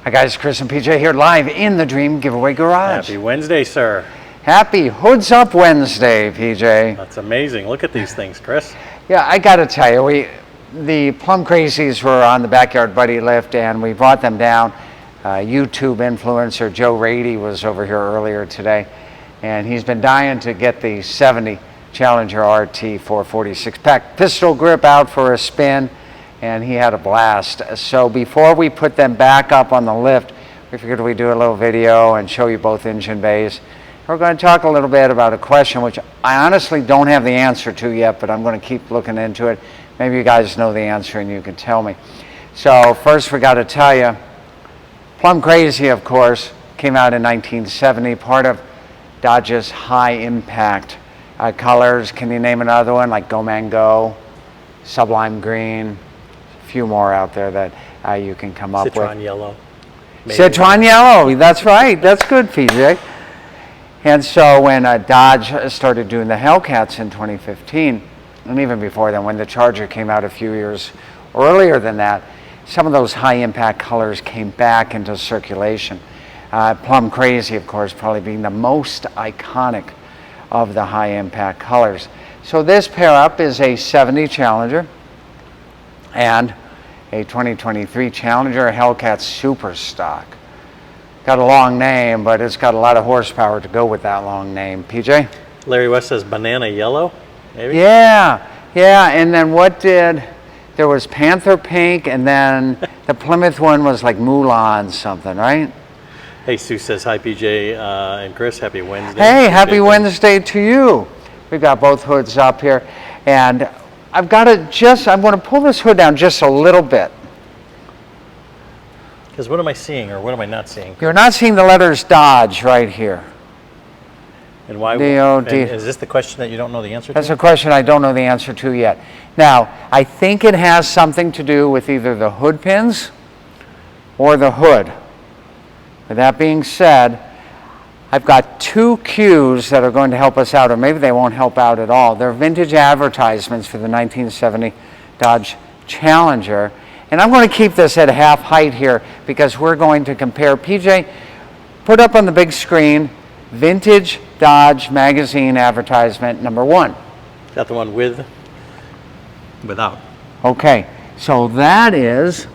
Hi guys, Chris and PJ here live in the Dream Giveaway Garage. Happy Wednesday, sir. Happy Hoods Up Wednesday, PJ. That's amazing. Look at these things, Chris. Yeah, I gotta tell you, the Plum Crazies were on the Backyard Buddy lift and we brought them down. YouTube influencer Joe Rady was over here earlier today and he's been dying to get the 70 Challenger RT 446 pack pistol grip out for a spin, and he had a blast. So before we put them back up on the lift, we figured we'd do a little video and show you both engine bays. We're going to talk a little bit about a question which I honestly don't have the answer to yet, but I'm going to keep looking into it. Maybe you guys know the answer and you can tell me. So first we got to tell you, Plum Crazy, of course, came out in 1970, part of Dodge's high impact colors. Can you name another one like Go Man Go, Sublime Green? Few more out there that you can come up with. Citron Yellow. Maybe. Citron Yellow, that's right. That's good, PJ. And so when Dodge started doing the Hellcats in 2015, and even before then, when the Charger came out a few years earlier than that, some of those high impact colors came back into circulation. Plum Crazy, of course, probably being the most iconic of the high impact colors. So this pair up is a 70 Challenger and a 2023 Challenger Hellcat Super Stock. Got a long name, but it's got a lot of horsepower to go with that long name. PJ? Larry West says banana yellow, maybe? Yeah, and then there was Panther Pink, and then the Plymouth one was like Mulan something, right? Hey, Sue says, hi, PJ and Chris, happy Wednesday. Hey, happy Wednesday to you. We've got both hoods up here, and I'm going to pull this hood down just a little bit. Because what am I seeing, or what am I not seeing? You're not seeing the letters Dodge right here. And why? D-O-D. Is this the question that you don't know the answer to? That's a question I don't know the answer to yet. Now, I think it has something to do with either the hood pins or the hood. With that being said, I've got two cues that are going to help us out, or maybe they won't help out at all. They're vintage advertisements for the 1970 Dodge Challenger. And I'm going to keep this at half height here because we're going to compare. PJ, put up on the big screen, Vintage Dodge Magazine advertisement number 1. Is that the one with? Without. Okay, so that is,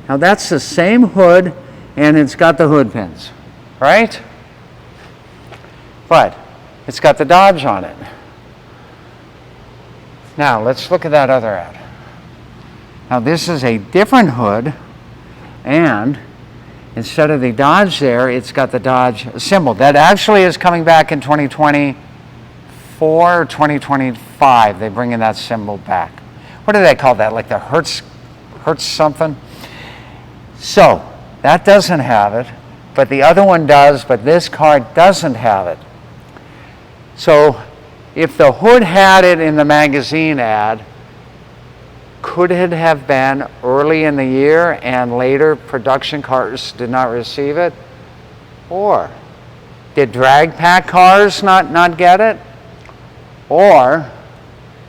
now that's the same hood and it's got the hood pins, right? But it's got the Dodge on it. Now let's look at that other ad. Now this is a different hood, and instead of the Dodge there, it's got the Dodge symbol. That actually is coming back in 2024 or 2025. They bring in that symbol back. What do they call that? Like the Hertz something? So that doesn't have it, but the other one does, but this car doesn't have it. So if the hood had it in the magazine ad, could it have been early in the year and later production cars did not receive it? Or did drag pack cars not get it? Or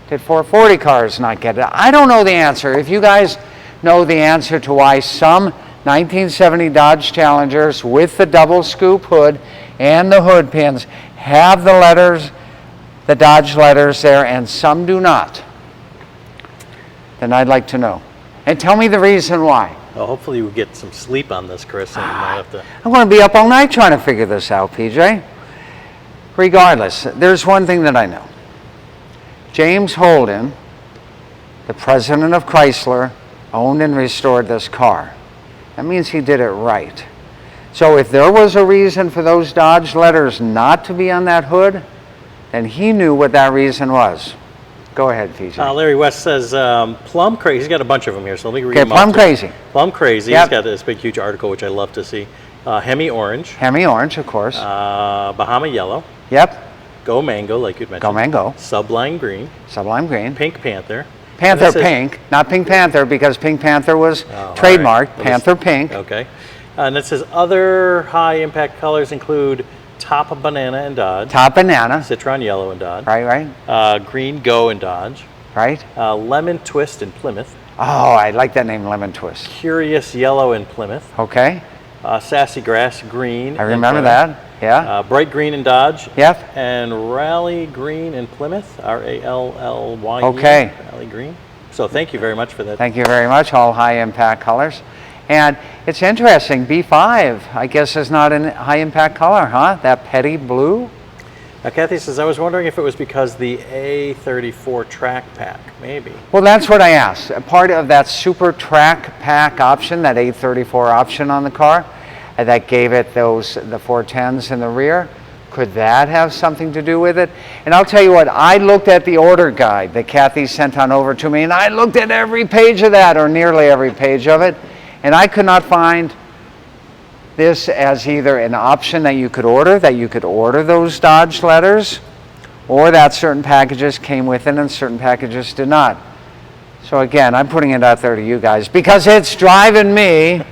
did 440 cars not get it? I don't know the answer. If you guys know the answer to why some 1970 Dodge Challengers with the double scoop hood and the hood pins have the letters, the Dodge letters there, and some do not, then I'd like to know. And tell me the reason why. Well, hopefully you get some sleep on this, Chris, and you might have to... I'm going to be up all night trying to figure this out, PJ. Regardless, there's one thing that I know. James Holden, the president of Chrysler, owned and restored this car. That means he did it right. So if there was a reason for those Dodge letters not to be on that hood, then he knew what that reason was. Go ahead, PJ. Larry West says Plum Crazy. He's got a bunch of them here, so let me read them. Plum Crazy. Plum Crazy. Yep. He's got this big, huge article, which I love to see. Hemi Orange. Hemi Orange, of course. Bahama Yellow. Yep. Go Mango, like you'd mentioned. Go Mango. Sublime Green. Sublime Green. Pink Panther. Panther Pink, not Pink Panther, because Pink Panther was trademarked. Right. Panther Pink. Okay. And it says other high impact colors include Top Banana in Dodge. Top Banana. Citron Yellow in Dodge. Right. Green Go in Dodge. Right. Lemon Twist in Plymouth. Oh, I like that name, Lemon Twist. Curious Yellow in Plymouth. Okay. Sassy Grass Green. I remember that. Yeah. Bright Green in Dodge. Yep. And Rally Green in Plymouth. Rally. Okay. Rally Green. So thank you very much for that. Thank you very much. All high impact colors. And it's interesting, B5, I guess, is not a high impact color, huh? That petty blue? Now, Kathy says, I was wondering if it was because the A34 track pack, maybe. Well, that's what I asked. A part of that super track pack option, that A34 option on the car, that gave it the 410s in the rear, could that have something to do with it? And I'll tell you what, I looked at the order guide that Kathy sent on over to me, and I looked at every page of that, or nearly every page of it, and I could not find this as either an option that you could order those Dodge letters, or that certain packages came with it and certain packages did not. So again, I'm putting it out there to you guys because it's driving me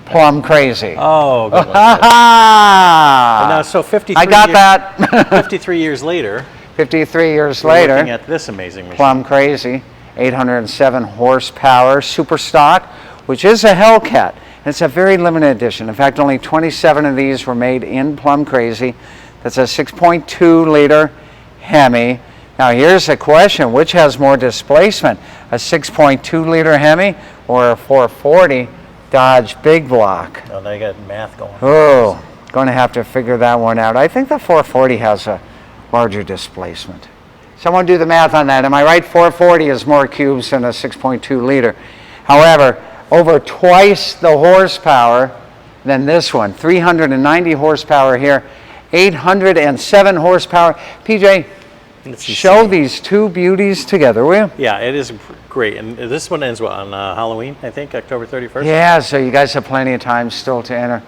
plum crazy. Oh, good one. Now, so 53 I got that. 53 years later. 53 years we're later. Looking at this amazing machine. Plum Crazy, 807 horsepower Super Stock, which is a Hellcat. And it's a very limited edition. In fact, only 27 of these were made in Plum Crazy. That's a 6.2 liter Hemi. Now here's a question, which has more displacement? A 6.2 liter Hemi or a 440 Dodge Big Block? Oh, now you got math going. Oh, going to have to figure that one out. I think the 440 has a larger displacement. Someone do the math on that. Am I right? 440 is more cubes than a 6.2 liter. However, over twice the horsepower than this one. 390 horsepower here, 807 horsepower. PJ, show these two beauties together, will you? Yeah, it is great. And this one ends, what, on Halloween, I think, October 31st? Yeah, so you guys have plenty of time still to enter.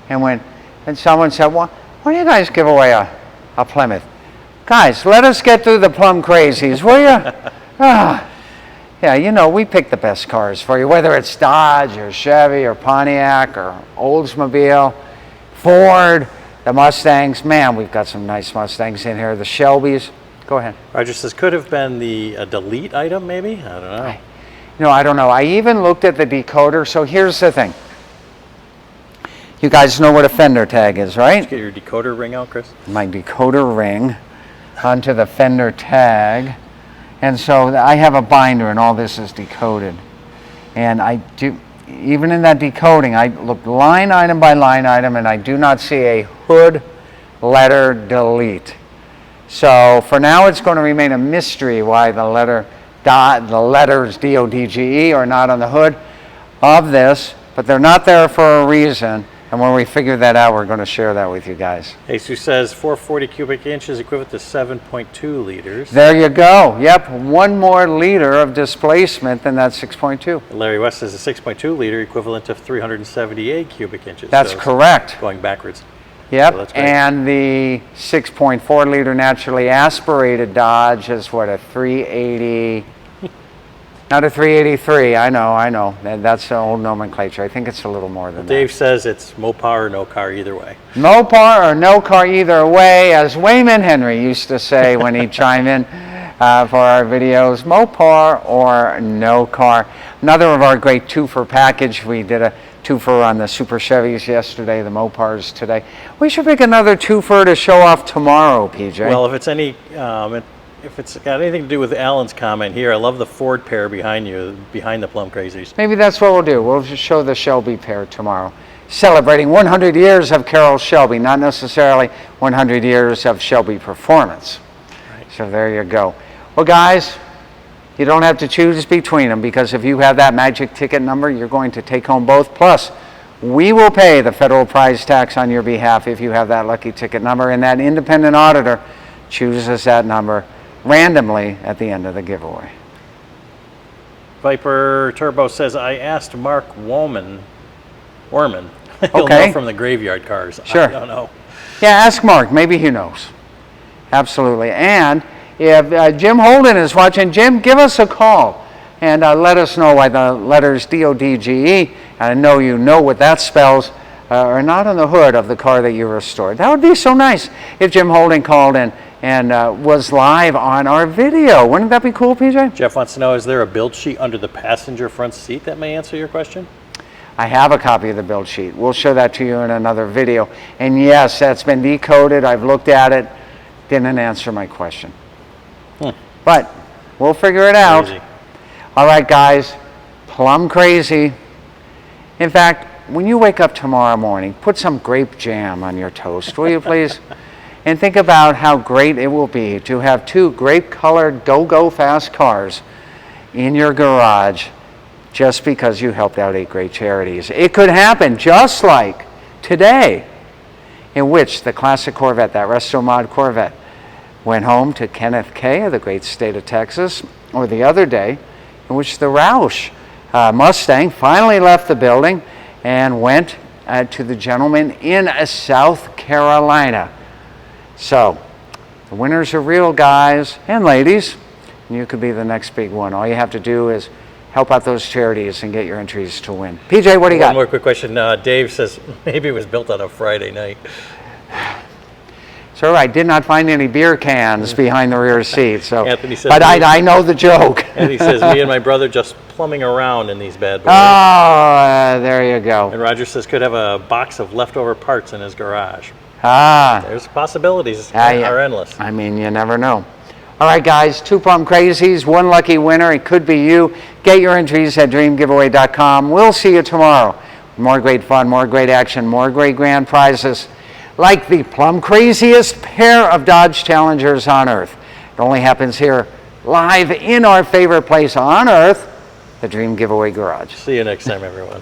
And someone said, well, why don't you guys give away a Plymouth? Guys, let us get through the Plum Crazies, will you? Yeah, you know, we pick the best cars for you, whether it's Dodge or Chevy or Pontiac or Oldsmobile, Ford, the Mustangs. Man, we've got some nice Mustangs in here. The Shelbys. Go ahead. Roger says, could have been the delete item, maybe? I don't know. I don't know. I even looked at the decoder. So here's the thing. You guys know what a fender tag is, right? Let's get your decoder ring out, Chris. My decoder ring onto the fender tag. And so I have a binder and all this is decoded. And I do, even in that decoding, I looked line item by line item and I do not see a hood letter delete. So for now it's going to remain a mystery why the letters DODGE are not on the hood of this, but they're not there for a reason. And when we figure that out, we're going to share that with you guys. Jesus says 440 cubic inches equivalent to 7.2 liters. There you go. Yep, one more liter of displacement than that 6.2. Larry West says a 6.2 liter equivalent to 378 cubic inches. That's correct. Going backwards. Yep, So that's great. and the 6.4 liter naturally aspirated Dodge is what, a 380, not a 383, I know. That's the old nomenclature. I think it's a little more than Dave says it's Mopar or no car either way. that. Mopar or no car either way, as Wayman Henry used to say when he'd chime in for our videos, Mopar or no car. Another of our great two-for package. We did a two-for on the Super Chevys yesterday, the Mopars today. We should pick another two-for to show off tomorrow, PJ. Well, if it's any, if it's got anything to do with Alan's comment here, I love the Ford pair behind you, behind the Plum Crazies. Maybe that's what we'll do. We'll just show the Shelby pair tomorrow. Celebrating 100 years of Carroll Shelby, not necessarily 100 years of Shelby performance. Right. So there you go. Well, guys, you don't have to choose between them because if you have that magic ticket number, you're going to take home both. Plus, we will pay the federal prize tax on your behalf if you have that lucky ticket number, and that independent auditor chooses that number randomly at the end of the giveaway. Viper Turbo says, I asked Mark Worman. He'll Okay. know from the graveyard cars. Sure. I don't know. Yeah, ask Mark. Maybe he knows. Absolutely. And if Jim Holden is watching, Jim, give us a call and let us know why the letters DODGE, I know you know what that spells, are not on the hood of the car that you restored. That would be so nice if Jim Holden called in and was live on our video. Wouldn't that be cool, PJ? Jeff wants to know, is there a build sheet under the passenger front seat that may answer your question? I have a copy of the build sheet. We'll show that to you in another video. And yes, that's been decoded. I've looked at it. Didn't answer my question. But we'll figure it out. Crazy. All right, guys. Plum crazy. In fact, when you wake up tomorrow morning, put some grape jam on your toast, will you please? And think about how great it will be to have 2 grape-colored go-go fast cars in your garage just because you helped out 8 great charities. It could happen just like today, in which the classic Corvette, that Resto Mod Corvette, went home to Kenneth K of the great state of Texas, or the other day, in which the Roush Mustang finally left the building and went to the gentleman in South Carolina. So, the winners are real, guys and ladies, and you could be the next big one. All you have to do is help out those charities and get your entries to win. PJ, what do you got? One more quick question. Dave says maybe it was built on a Friday night. Sir, I did not find any beer cans behind the rear seat, so. Anthony says, but I know the joke. And he says, me and my brother just plumbing around in these bad boys. Oh, there you go. And Roger says could have a box of leftover parts in his garage. There's possibilities are endless. I mean, you never know. All right, guys, 2 Plum Crazies, 1 lucky winner. It could be you. Get your entries at dreamgiveaway.com. We'll see you tomorrow. More great fun, more great action, more great grand prizes, like the plum craziest pair of Dodge Challengers on earth. It only happens here live in our favorite place on earth, the Dream Giveaway Garage. See you next time, everyone.